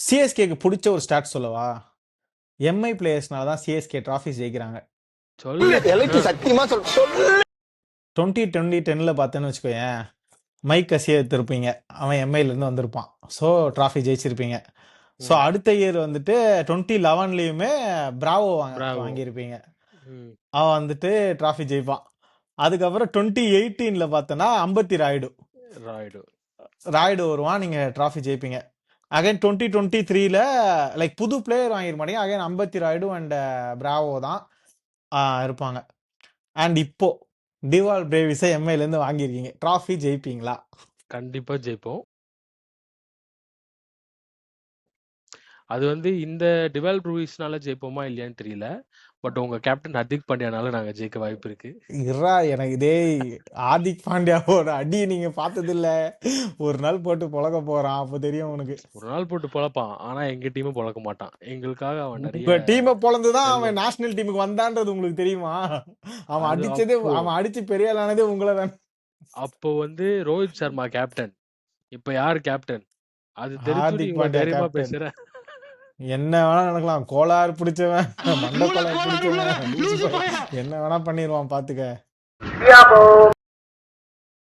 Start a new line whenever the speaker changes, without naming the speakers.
சிஎஸ்கேக்கு பிடிச்ச ஒரு ஸ்டாட் சொல்லவா? எம்ஐ பிளேயர்ஸ்னால தான் சிஎஸ்கே டிராஃபிஸ் ஜெயிக்கிறாங்க.
சொல்லு சத்தியமா சொல்லு.
2010ல பார்த்தேன்னு வச்சுக்கோயேன், மைக் கசியை எடுத்திருப்பீங்க, அவன் எம்ஐல இருந்து வந்திருப்பான். ஸோ டிராஃபி ஜெயிச்சிருப்பீங்க. ஸோ அடுத்த இயர் வந்துட்டு 2011லயுமே பிராவோ வாங்கியிருப்பீங்க, அவன் வந்துட்டு டிராஃபி ஜெயிப்பான். அதுக்கப்புறம் 2018ல பார்த்தோன்னா அம்பத்தி ராய்டு வருவான், நீங்க டிராஃபி ஜெயிப்பீங்க. அகைன் 2023ல லைக் புது பிளேயர் வாங்கிட மாட்டீங்க, அகைன் அம்பத்தி ராய்டு அண்ட் பிராவோ தான் இருப்பாங்க. அண்ட் இப்போ டிவால் பிரேவிஸை எம்ஐல இருந்து வாங்கியிருக்கீங்க, டிராஃபி ஜெயிப்பீங்களா?
கண்டிப்பா ஜெயிப்போம். அது வந்து இந்த டிவால் பிரூவிஸ்னால ஜெயிப்போமா இல்லையான்னு தெரியல. பட் உங்க கேப்டன் ஹர்திக் பாண்டியானால நாங்க ஜெயிக்க வாய்ப்பு இருக்கு.
இரா எனக்கு இதே ஹார்திக் பாண்டியாவோட அடி நீங்க பார்த்தது இல்ல. ஒரு நாள் போட்டு பொழக்க போறான், அப்ப தெரியும் உனக்கு.
ஒரு நாள் போட்டு பொழப்பான், ஆனா எங்க டீமை பொழக்க மாட்டான். எங்களுக்காக அவன்
உங்க டீமை பொழந்துதான் அவன் நேஷனல் டீமுக்கு வந்தான்றது உங்களுக்கு தெரியுமா? அவன் அடிச்சதே, அவன் அடிச்சு பெரிய ஆளானதே உங்களை தான்.
அப்போ வந்து ரோஹித் சர்மா கேப்டன், இப்ப யாரு கேப்டன்? அது தெரிஞ்சு
ஹார்திக் பாண்டியா
தைரியமா
கேப்டன்.
பேசுற.
என்ன வேணா நடக்கலாம், கோளாறு பிடிச்சவன், மண்டை கோளாறு பிடிச்சவன், என்ன வேணா பண்ணிடுவான், பாத்துக்க.